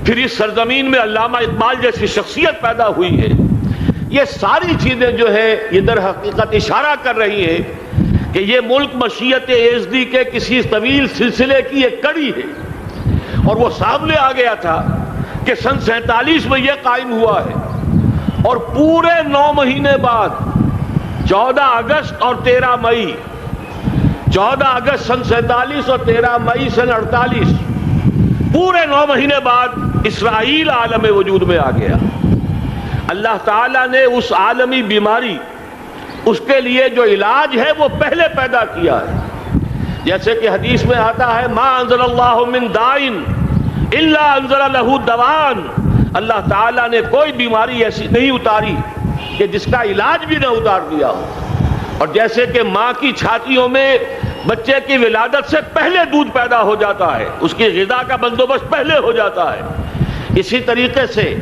پھر اس سرزمین میں علامہ اقبال جیسی شخصیت پیدا ہوئی ہے. یہ ساری چیزیں جو ہے یہ در حقیقت اشارہ کر رہی ہے کہ یہ ملک مشیت ایزدی کے کسی طویل سلسلے کی ایک کڑی ہے، اور وہ سامنے آ گیا تھا کہ سن 47 میں یہ قائم ہوا ہے، اور پورے 9 مہینے بعد 14 اگست اور 13 مئی 14 اگست سن 47 اور 13 مئی سن 48 پورے 9 مہینے بعد اسرائیل عالم وجود میں آ گیا. اللہ تعالیٰ نے اس عالمی بیماری، اس کے لیے جو علاج ہے وہ پہلے پیدا کیا ہے. جیسے کہ حدیث میں آتا ہے ما انزل اللہ من دائن الا انزل له دوان. اللہ تعالیٰ نے کوئی بیماری ایسی نہیں اتاری کہ جس کا علاج بھی نہ اتار دیا ہو. اور جیسے کہ ماں کی چھاتیوں میں بچے کی ولادت سے پہلے دودھ پیدا ہو جاتا ہے، اس کی غذا کا بندوبست پہلے ہو جاتا ہے، اسی طریقے سے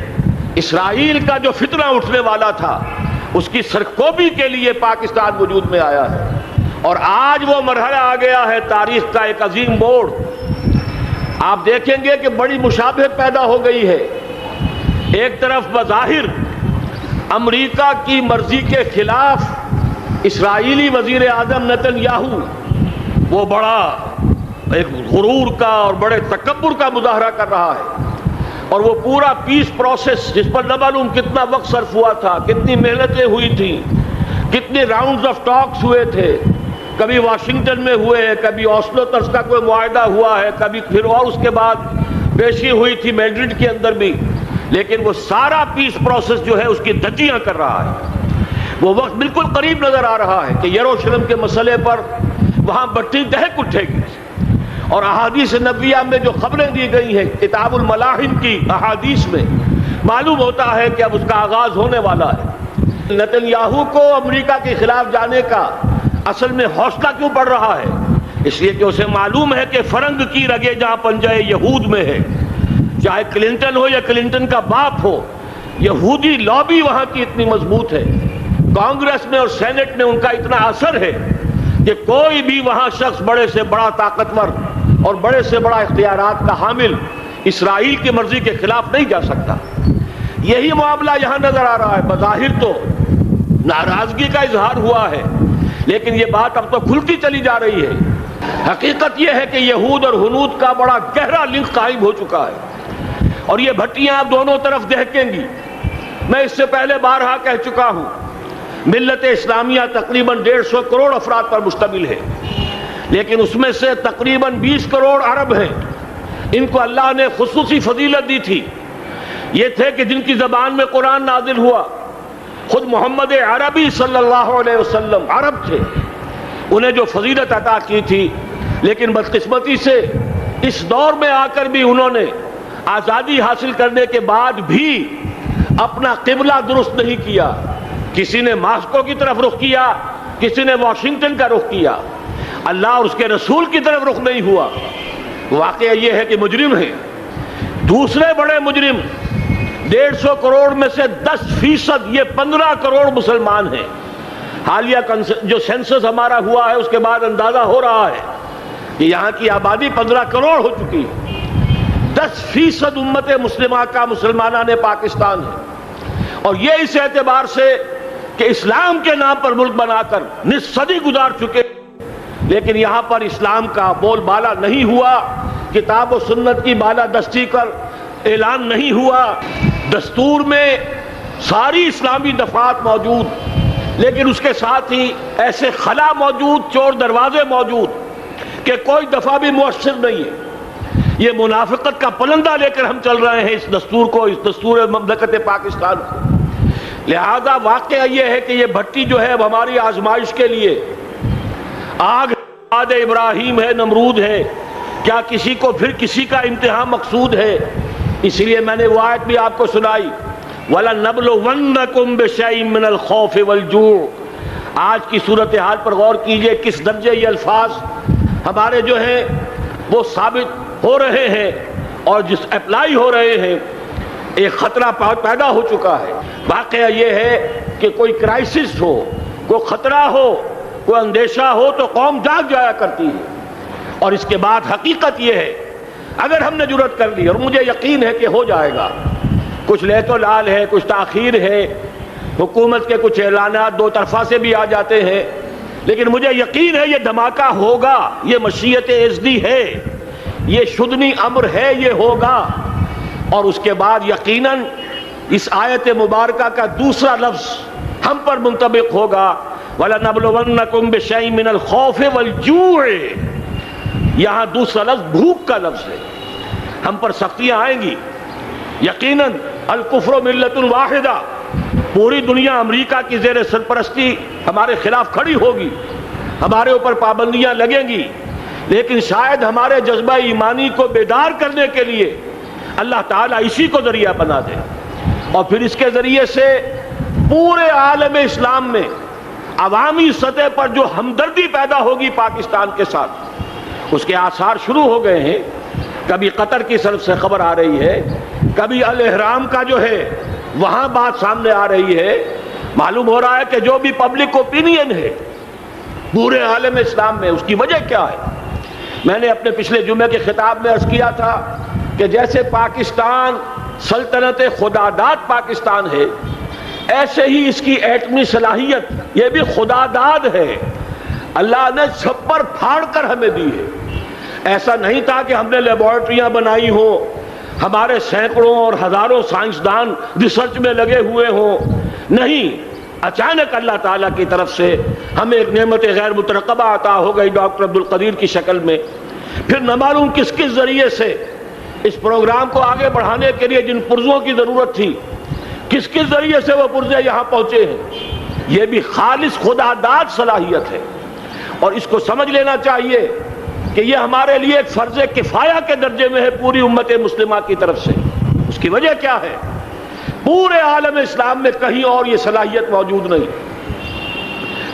اسرائیل کا جو فتنہ اٹھنے والا تھا اس کی سرکوبی کے لیے پاکستان وجود میں آیا ہے. اور آج وہ مرحلہ آ گیا ہے تاریخ کا ایک عظیم موڑ. آپ دیکھیں گے کہ بڑی مشابہت پیدا ہو گئی ہے. ایک طرف بظاہر امریکہ کی مرضی کے خلاف اسرائیلی وزیر اعظم نتن یاہو وہ بڑا ایک غرور کا اور بڑے تکبر کا مظاہرہ کر رہا ہے، اور وہ پورا پیس پروسیس جس پر نہ معلوم کتنا وقت صرف ہوا تھا، کتنی محنتیں ہوئی تھیں، کتنے راؤنڈز آف ٹاکس ہوئے تھے، کبھی واشنگٹن میں ہوئے ہیں، کبھی اوسلو طرز کا کوئی معاہدہ ہوا ہے، کبھی پھر اور اس کے بعد پیشی ہوئی تھی میڈرڈ کے اندر بھی، لیکن وہ سارا پیس پروسیس جو ہے اس کی دھجیاں کر رہا ہے. وہ وقت بالکل قریب نظر آ رہا ہے کہ یروشلم کے مسئلے پر وہاں بٹی دہک اٹھے گی. اور احادیث نبویہ میں جو خبریں دی گئی ہیں کتاب الملاحم کی احادیث میں معلوم ہوتا ہے کہ اب اس کا آغاز ہونے والا ہے. نتن یاہو کو امریکہ کے خلاف جانے کا اصل میں حوصلہ کیوں بڑھ رہا ہے؟ اس لیے کہ اسے معلوم ہے کہ فرنگ کی رگیں جہاں پنجہ یہود میں ہے، چاہے کلنٹن ہو یا کلنٹن کا باپ ہو، یہودی لابی وہاں کی اتنی مضبوط ہے، کانگریس میں اور سینٹ میں ان کا اتنا اثر ہے کہ کوئی بھی وہاں شخص بڑے سے بڑا طاقتور اور بڑے سے بڑا اختیارات کا حامل اسرائیل کی مرضی کے خلاف نہیں جا سکتا. یہی معاملہ یہاں نظر آ رہا ہے. بظاہر تو ناراضگی کا اظہار ہوا ہے، لیکن یہ بات اب تو کھلتی چلی جا رہی ہے. حقیقت یہ ہے کہ یہود اور ہنود کا بڑا گہرا لنک قائم ہو چکا ہے، اور یہ بھٹیاں اب دونوں طرف دہکیں گی. میں اس سے پہلے بارہا کہہ چکا ہوں، ملت اسلامیہ تقریباً 150 کروڑ افراد پر مشتمل ہے، لیکن اس میں سے تقریباً 20 کروڑ عرب ہیں. ان کو اللہ نے خصوصی فضیلت دی تھی. یہ تھے کہ جن کی زبان میں قرآن نازل ہوا. خود محمد عربی صلی اللہ علیہ وسلم عرب تھے، انہیں جو فضیلت عطا کی تھی. لیکن بدقسمتی سے اس دور میں آ کر بھی انہوں نے آزادی حاصل کرنے کے بعد بھی اپنا قبلہ درست نہیں کیا. کسی نے ماسکو کی طرف رخ کیا، کسی نے واشنگٹن کا رخ کیا، اللہ اور اس کے رسول کی طرف رخ نہیں ہوا. واقعہ یہ ہے کہ مجرم ہیں. دوسرے بڑے مجرم 150 کروڑ میں سے 10% یہ 15 کروڑ مسلمان ہیں. حالیہ جو سینسس ہمارا ہوا ہے اس کے بعد اندازہ ہو رہا ہے کہ یہاں کی آبادی 15 کروڑ ہو چکی ہے. 10% امت مسلمہ کا مسلمانان پاکستان ہے، اور یہ اس اعتبار سے کہ اسلام کے نام پر ملک بنا کر نصف صدی گزار چکے، لیکن یہاں پر اسلام کا بول بالا نہیں ہوا. کتاب و سنت کی بالا دستی کر اعلان نہیں ہوا. دستور میں ساری اسلامی دفعات موجود، لیکن اس کے ساتھ ہی ایسے خلا موجود، چور دروازے موجود کہ کوئی دفعہ بھی مؤثر نہیں ہے. یہ منافقت کا پلندہ لے کر ہم چل رہے ہیں اس دستور کو، اس دستور مملکت پاکستان کو. لہذا واقعہ یہ ہے کہ یہ بھٹی جو ہے اب ہماری آزمائش کے لیے آگ آد ابراہیم ہے، نمرود ہے. کیا کسی کو پھر کسی کا امتحان مقصود ہے؟ اس لیے میں نے وہ آیت بھی آپ کو سنائی، وَلَنَبْلُوَنَّكُمْ بِشَيْءٍ مِّنَ الْخَوْفِ وَالْجُوعِ. آج کی صورتحال پر غور کیجئے، کس درجے یہ الفاظ ہمارے جو ہیں وہ ثابت ہو رہے ہیں اور جس اپلائی ہو رہے ہیں. ایک خطرہ پیدا ہو چکا ہے. واقعہ یہ ہے کہ کوئی کرائسس ہو، کوئی خطرہ ہو، کوئی اندیشہ ہو تو قوم جاگ جایا کرتی ہے. اور اس کے بعد حقیقت یہ ہے اگر ہم نے جرأت کر لی، اور مجھے یقین ہے کہ ہو جائے گا، کچھ لیت و لال ہے، کچھ تاخیر ہے، حکومت کے کچھ اعلانات دو طرفہ سے بھی آ جاتے ہیں، لیکن مجھے یقین ہے یہ دھماکہ ہوگا، یہ مشیت اعزدی ہے، یہ شدنی امر ہے، یہ ہوگا۔ اور اس کے بعد یقیناً اس آیت مبارکہ کا دوسرا لفظ ہم پر منطبق ہوگا، وَلَنَبْلُوَنَّكُمْ بِشَيْءٍ مِّنَ الْخَوْفِ وَالْجُوعِ۔ یہاں دوسرا لفظ بھوک کا لفظ ہے، ہم پر سختیاں آئیں گی یقیناً۔ الکفر ملت واحدہ، پوری دنیا امریکہ کی زیر سرپرستی ہمارے خلاف کھڑی ہوگی، ہمارے اوپر پابندیاں لگیں گی، لیکن شاید ہمارے جذبہ ایمانی کو بیدار کرنے کے لیے اللہ تعالیٰ اسی کو ذریعہ بنا دے، اور پھر اس کے ذریعے سے پورے عالم اسلام میں عوامی سطح پر جو ہمدردی پیدا ہوگی پاکستان کے ساتھ، اس کے آثار شروع ہو گئے ہیں۔ کبھی قطر کی طرف سے خبر آ رہی ہے، کبھی الاحرام کا جو ہے وہاں بات سامنے آ رہی ہے۔ معلوم ہو رہا ہے کہ جو بھی پبلک اوپینین ہے پورے عالم اسلام میں، اس کی وجہ کیا ہے؟ میں نے اپنے پچھلے جمعے کے خطاب میں عرض کیا تھا کہ جیسے پاکستان سلطنت خداداد پاکستان ہے، ایسے ہی اس کی ایٹمی صلاحیت یہ بھی خداداد ہے، اللہ نے چھپر پھاڑ کر ہمیں دی ہے۔ ایسا نہیں تھا کہ ہم نے لیبارٹریاں بنائی ہوں، ہمارے سینکڑوں اور ہزاروں سائنسدان ریسرچ میں لگے ہوئے ہوں، نہیں، اچانک اللہ تعالیٰ کی طرف سے ہمیں ایک نعمت غیر مترقبہ عطا ہو گئی ڈاکٹر عبدالقدیر کی شکل میں۔ پھر نہ معلوم کس کس ذریعے سے اس پروگرام کو آگے بڑھانے کے لیے جن پرزوں کی ضرورت تھی، کس کس ذریعے سے وہ پرزے یہاں پہنچے ہیں۔ یہ بھی خالص خداداد صلاحیت ہے، اور اس کو سمجھ لینا چاہیے کہ یہ ہمارے لیے ایک فرض کفایہ کے درجے میں ہے پوری امت مسلمہ کی طرف سے۔ اس کی وجہ کیا ہے؟ پورے عالم اسلام میں کہیں اور یہ صلاحیت موجود نہیں۔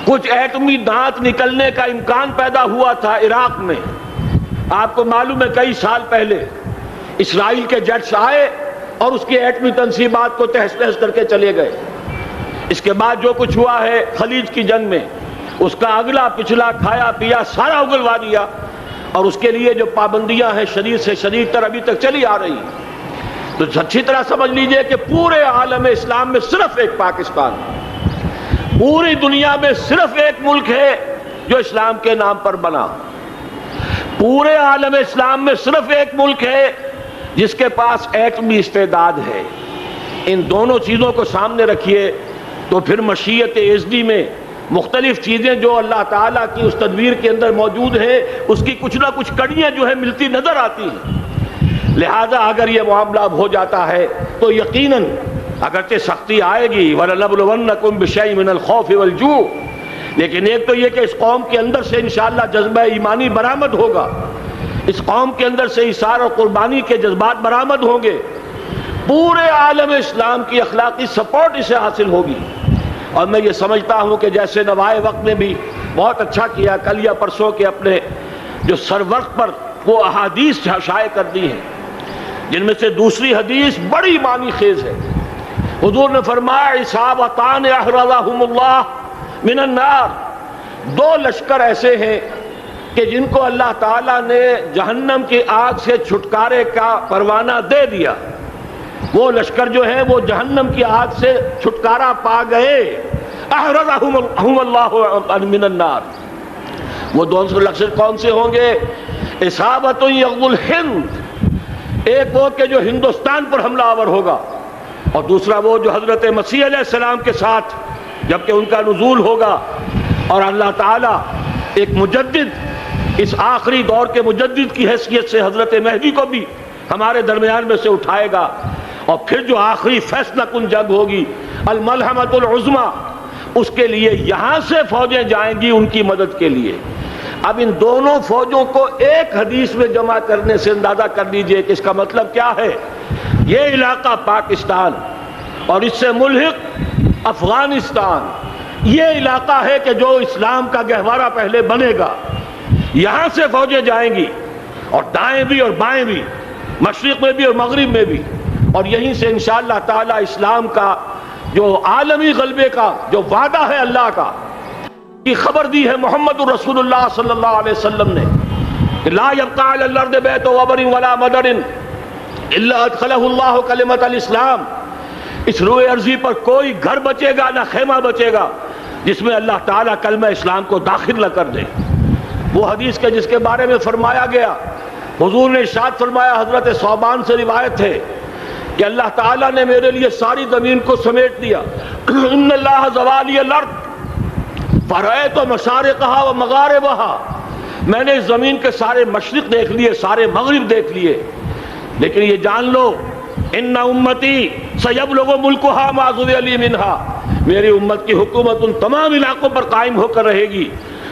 کچھ ایٹمی دانت نکلنے کا امکان پیدا ہوا تھا عراق میں، آپ کو معلوم ہے کئی سال پہلے اسرائیل کے جیٹس آئے اور اس کی ایٹمی تنصیبات کو تہس نہس کر کے چلے گئے۔ اس کے بعد جو کچھ ہوا ہے خلیج کی جنگ میں، اس کا اگلا پچھلا کھایا پیا سارا اگلوا دیا، اور اس کے لیے جو پابندیاں ہیں شدید سے شدید تر ابھی تک چلی آ رہی ہیں۔ تو اچھی طرح سمجھ لیجئے کہ پورے عالم اسلام میں صرف ایک پاکستان ہے، پوری دنیا میں صرف ایک ملک ہے جو اسلام کے نام پر بنا، پورے عالم اسلام میں صرف ایک ملک ہے جس کے پاس ایٹمی استعداد ہے۔ ان دونوں چیزوں کو سامنے رکھیے تو پھر مشیت اعزدی میں مختلف چیزیں جو اللہ تعالیٰ کی اس تدبیر کے اندر موجود ہیں، اس کی کچھ نہ کچھ کڑیاں جو ہے ملتی نظر آتی ہیں۔ لہذا اگر یہ معاملہ ہو جاتا ہے تو یقیناً اگرچہ سختی آئے گی، وَلَنَبْلُوَنَّكُمْ بِشَيْءٍ مِّنَ الْخَوْفِ وَالْجُوعِ، لیکن ایک تو یہ کہ اس قوم کے اندر سے انشاءاللہ جذبہ ایمانی برآمد ہوگا، اس قوم کے اندر سے ایثار اور قربانی کے جذبات برآمد ہوں گے، پورے عالم اسلام کی اخلاقی سپورٹ اسے حاصل ہوگی۔ اور میں یہ سمجھتا ہوں کہ جیسے نوائے وقت نے بھی بہت اچھا کیا، کل یا پرسوں کے اپنے جو سر وقت پر وہ احادیث شائع کر دی ہیں، جن میں سے دوسری حدیث بڑی معنی خیز ہے۔ حضور نے فرمایا اصابتان احرزہم اللہ من النار، دو لشکر ایسے ہیں کہ جن کو اللہ تعالیٰ نے جہنم کی آگ سے چھٹکارے کا پروانہ دے دیا۔ وہ لشکر جو ہیں وہ جہنم کی آگ سے چھٹکارا پا گئے، احرزہم اللہ من النار۔ وہ دونوں لشکر کون سے ہوں گے؟ اصابت یغزو الہند، ایک وہ کہ جو ہندوستان پر حملہ آور ہوگا، اور دوسرا وہ جو حضرت مسیح علیہ السلام کے ساتھ جبکہ ان کا نزول ہوگا، اور اللہ تعالیٰ ایک مجدد، اس آخری دور کے مجدد کی حیثیت سے حضرت مہدی کو بھی ہمارے درمیان میں سے اٹھائے گا، اور پھر جو آخری فیصلہ کن جنگ ہوگی الملحمۃ العظمیٰ، اس کے لیے یہاں سے فوجیں جائیں گی ان کی مدد کے لیے۔ اب ان دونوں فوجوں کو ایک حدیث میں جمع کرنے سے اندازہ کر لیجئے کہ اس کا مطلب کیا ہے۔ یہ علاقہ پاکستان اور اس سے ملحق افغانستان، یہ علاقہ ہے کہ جو اسلام کا گہوارہ پہلے بنے گا، یہاں سے فوجیں جائیں گی، اور دائیں بھی اور بائیں بھی، مشرق میں بھی اور مغرب میں بھی، اور یہیں سے انشاءاللہ تعالی اسلام کا جو عالمی غلبے کا جو وعدہ ہے اللہ کا، کی خبر دی ہے محمد رسول اللہ صلی اللہ علیہ وسلم نے لا يبقى على الارض بیت وبر ولا مدر الا ادخلہ اللہ کلمۃ الاسلام، اس روئے ارضی پر کوئی گھر بچے گا نہ خیمہ بچے گا جس میں اللہ تعالیٰ کلمہ اسلام کو داخل نہ کر دے۔ وہ حدیث کے جس کے بارے میں فرمایا گیا، حضور نے ارشاد فرمایا، حضرت ثوبان سے روایت ہے کہ اللہ تعالیٰ نے میرے لیے ساری زمین کو سمیٹ دیا۔ ان اللہ زوالی الارض فرأیت مشارقہا و مغاربہا، میں نے اس زمین کے سارے مشرق دیکھ لیے، سارے مغرب دیکھ لیے، لیکن یہ جان لو ان امتی سیبلغ ملکہا ما ظل لی منہا، میری امت کی حکومت ان تمام علاقوں پر قائم ہو کر رہے گی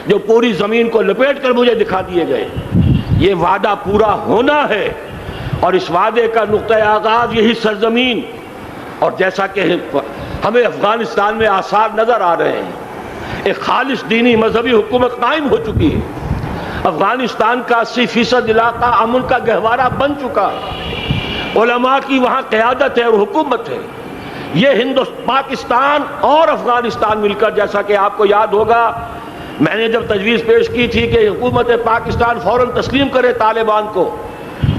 جو پوری زمین کو لپیٹ کر مجھے دکھا دیے گئے۔ یہ وعدہ پورا ہونا ہے، اور اس وعدے کا نقطۂ آغاز یہی سرزمین، اور جیسا کہ ہمیں افغانستان میں آثار نظر آ رہے ہیں، ایک خالص دینی مذہبی حکومت قائم ہو چکی ہے۔ افغانستان کا 80% علاقہ امن کا گہوارہ بن چکا ہے، علماء کی وہاں قیادت ہے اور حکومت ہے۔ یہ پاکستان اور افغانستان مل کر، جیسا کہ آپ کو یاد ہوگا میں نے جب تجویز پیش کی تھی کہ حکومت پاکستان فوراً تسلیم کرے طالبان کو،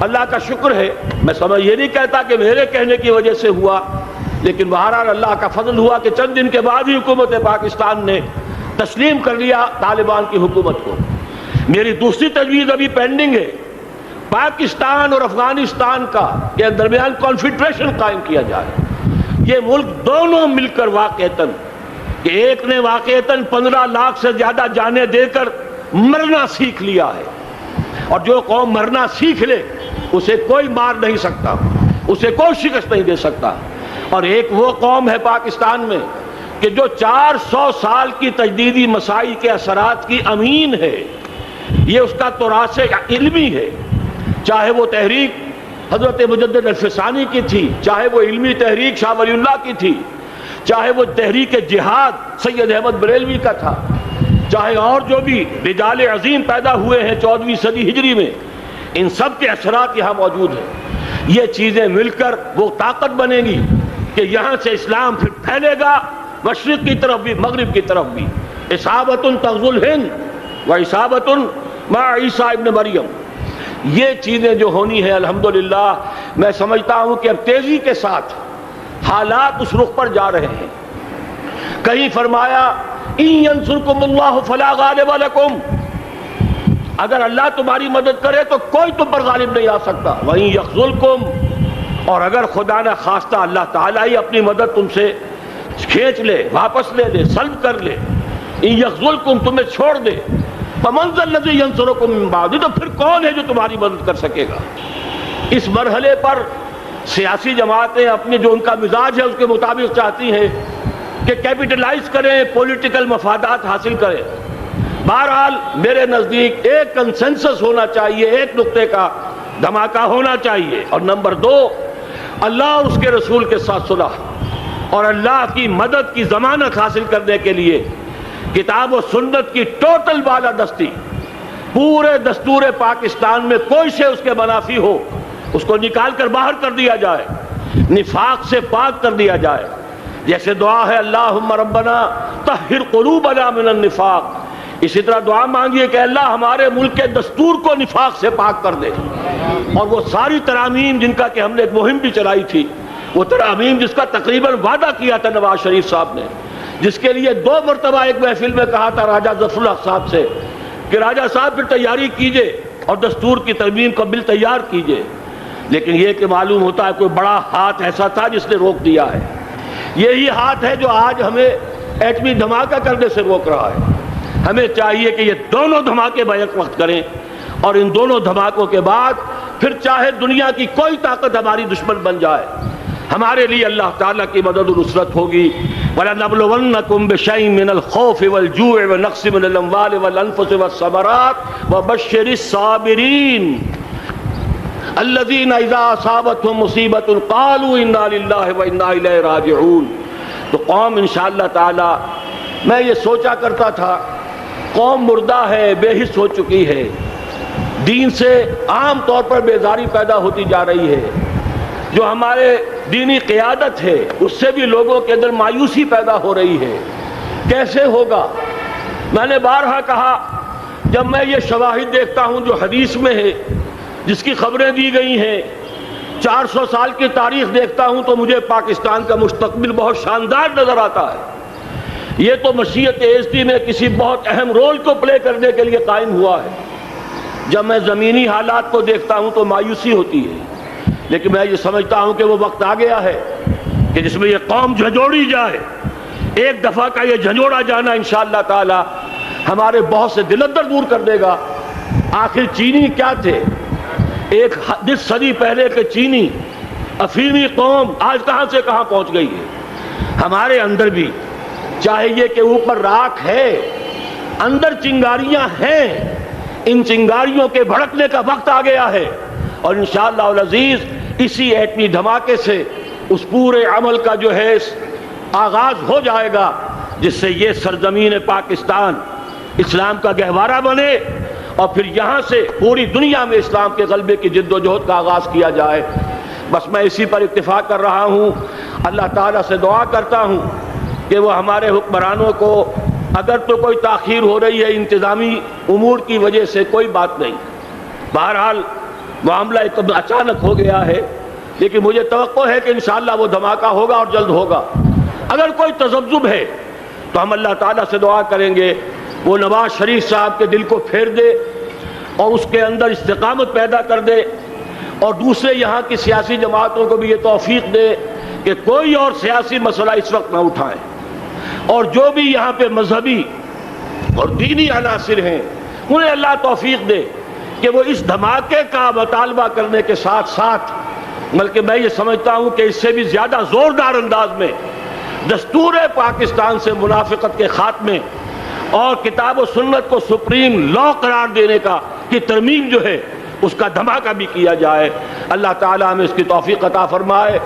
اللہ کا شکر ہے، میں یہ نہیں کہتا کہ میرے کہنے کی وجہ سے ہوا، لیکن بہرحال اللہ کا فضل ہوا کہ چند دن کے بعد ہی حکومت پاکستان نے تسلیم کر لیا طالبان کی حکومت کو۔ میری دوسری تجویز ابھی پینڈنگ ہے، پاکستان اور افغانستان کا کے درمیان کانفیڈریشن قائم کیا جائے۔ یہ ملک دونوں مل کر واقعتاً، کہ ایک نے واقعتاً 15 لاکھ سے زیادہ جانیں دے کر مرنا سیکھ لیا ہے، اور جو قوم مرنا سیکھ لے اسے کوئی مار نہیں سکتا، اسے کوئی شکست نہیں دے سکتا، اور ایک وہ قوم ہے پاکستان میں کہ جو 400 سال کی تجدیدی مسائی کے اثرات کی امین ہے، یہ اس کا تراث علمی ہے، چاہے وہ تحریک حضرت مجدد الفسانی کی تھی، چاہے وہ علمی تحریک شاہ ولی اللہ کی تھی، چاہے وہ تحریک جہاد سید احمد بریلوی کا تھا، چاہے اور جو بھی رجال عظیم پیدا ہوئے ہیں 14ویں صدی ہجری میں، ان سب کے اثرات یہاں موجود ہیں۔ یہ چیزیں مل کر وہ طاقت بنے گی کہ یہاں سے اسلام پھر پھیلے گا، مشرق کی طرف بھی مغرب کی طرف بھی۔ اصابۃ تغزو الہند و اصابۃ مع عیسیٰ ابن مریم، یہ چیزیں جو ہونی ہیں الحمدللہ میں سمجھتا ہوں کہ اب تیزی کے ساتھ حالات اس رخ پر جا رہے ہیں۔ کہیں فرمایا ان ینصرکم اللہ فلا غالب لکم، اگر اللہ تمہاری مدد کرے تو کوئی تم پر غالب نہیں آ سکتا، وَإِن یخذلکم، اور اگر خدا نہ خواستہ اللہ تعالیٰ ہی اپنی مدد تم سے کھینچ لے، واپس لے لے، سلب کر لے، ان یخذلکم، تمہیں چھوڑ دے، فمن ذا الذی ینصرکم من بعد، تو پھر کون ہے جو تمہاری مدد کر سکے گا۔ اس مرحلے پر سیاسی جماعتیں اپنے جو ان کا مزاج ہے اس کے مطابق چاہتی ہیں کہ کیپٹلائز کریں، پولیٹیکل مفادات حاصل کریں۔ بہرحال میرے نزدیک ایک کنسنسس ہونا چاہیے، ایک نقطے کا دھماکہ ہونا چاہیے، اور نمبر 2 اللہ اور اس کے رسول کے ساتھ صلح اور اللہ کی مدد کی ضمانت حاصل کرنے کے لیے کتاب و سنت کی ٹوٹل بالادستی، پورے دستور پاکستان میں کوئی شے اس کے منافی ہو اس کو نکال کر باہر کر دیا جائے، نفاق سے پاک کر دیا جائے۔ جیسے دعا ہے اللہم ربنا طہر قلوبنا من النفاق، اسی طرح دعا مانگیے کہ اللہ ہمارے ملک کے دستور کو نفاق سے پاک کر دے، اور وہ ساری ترامیم جن کا کہ ہم نے ایک مہم بھی چلائی تھی، وہ ترامیم جس کا تقریباً وعدہ کیا تھا نواز شریف صاحب نے، جس کے لیے 2 مرتبہ ایک محفل میں کہا تھا راجہ ظفر الحق صاحب سے کہ راجہ صاحب پھر تیاری کیجئے اور دستور کی ترمیم کا بل تیار کیجئے، لیکن یہ کہ معلوم ہوتا ہے کوئی بڑا ہاتھ ایسا تھا جس نے روک دیا ہے۔ یہی ہاتھ ہے جو آج ہمیں ایٹمی دھماکہ کرنے سے روک رہا ہے۔ ہمیں چاہیے کہ یہ دونوں دھماکے بیک وقت کریں، اور ان دونوں دھماکوں کے بعد پھر چاہے دنیا کی کوئی طاقت ہماری دشمن بن جائے، ہمارے لیے اللہ تعالیٰ کی مدد و نصرت ہوگی۔ وَلَنَبْلُوَنَّكُمْ بِشَيْءٍ مِّنَ الْخَوْفِ وَالْجُوعِ وَنَقْصٍ مِّنَ الْأَمْوَالِ وَالْأَنفُسِ وَالثَّمَرَاتِ وَبَشِّرِ الصَّابِرِينَ الَّذِينَ إِذَا أَصَابَتْهُمْ مُصِيبَةٌ قَالُوا إِنَّا لِلَّهِ وَإِنَّا إِلَيْهِ رَاجِعُونَ۔ تو قوم انشاءاللہ تعالی، میں یہ سوچا کرتا تھا قوم مردہ ہے، بے حس ہو چکی ہے، دین سے عام طور پر بیزاری پیدا ہوتی جا رہی ہے، جو ہمارے دینی قیادت ہے اس سے بھی لوگوں کے اندر مایوسی پیدا ہو رہی ہے۔ کیسے ہوگا؟ میں نے بارہا کہا جب میں یہ شواہد دیکھتا ہوں جو حدیث میں ہے، جس کی خبریں دی گئی ہیں، 400 سال کی تاریخ دیکھتا ہوں، تو مجھے پاکستان کا مستقبل بہت شاندار نظر آتا ہے۔ یہ تو مشیت ایزدی میں کسی بہت اہم رول کو پلے کرنے کے لیے قائم ہوا ہے۔ جب میں زمینی حالات کو دیکھتا ہوں تو مایوسی ہوتی ہے، لیکن میں یہ سمجھتا ہوں کہ وہ وقت آ گیا ہے کہ جس میں یہ قوم جھنجھوڑی جائے۔ ایک دفعہ کا یہ جھنجھوڑا جانا انشاءاللہ تعالی ہمارے بہت سے دل اندر دور کر دے گا۔ آخر چینی کیا تھے؟ ایک 10 صدی پہلے کے چینی افریمی قوم آج کہاں سے کہاں پہنچ گئی ہے۔ ہمارے اندر بھی چاہے یہ کہ اوپر راکھ ہے، اندر چنگاریاں ہیں، ان چنگاریوں کے بھڑکنے کا وقت آ گیا ہے، اور انشاءاللہ العزیز اسی ایٹمی دھماکے سے اس پورے عمل کا جو ہے آغاز ہو جائے گا، جس سے یہ سرزمین پاکستان اسلام کا گہوارہ بنے، اور پھر یہاں سے پوری دنیا میں اسلام کے غلبے کی جد و جہد کا آغاز کیا جائے۔ بس میں اسی پر اتفاق کر رہا ہوں۔ اللہ تعالیٰ سے دعا کرتا ہوں کہ وہ ہمارے حکمرانوں کو، اگر تو کوئی تاخیر ہو رہی ہے انتظامی امور کی وجہ سے، کوئی بات نہیں، بہرحال معاملہ ایک اچانک ہو گیا ہے، لیکن مجھے توقع ہے کہ انشاءاللہ وہ دھماکہ ہوگا اور جلد ہوگا۔ اگر کوئی تذبذب ہے تو ہم اللہ تعالیٰ سے دعا کریں گے وہ نواز شریف صاحب کے دل کو پھیر دے اور اس کے اندر استقامت پیدا کر دے، اور دوسرے یہاں کی سیاسی جماعتوں کو بھی یہ توفیق دے کہ کوئی اور سیاسی مسئلہ اس وقت نہ اٹھائیں، اور جو بھی یہاں پہ مذہبی اور دینی عناصر ہیں انہیں اللہ توفیق دے کہ وہ اس دھماکے کا مطالبہ کرنے کے ساتھ ساتھ، بلکہ میں یہ سمجھتا ہوں کہ اس سے بھی زیادہ زوردار انداز میں دستور پاکستان سے منافقت کے خاتمے اور کتاب و سنت کو سپریم لا قرار دینے کی ترمیم جو ہے اس کا دھماکہ بھی کیا جائے۔ اللہ تعالیٰ ہمیں اس کی توفیق عطا فرمائے۔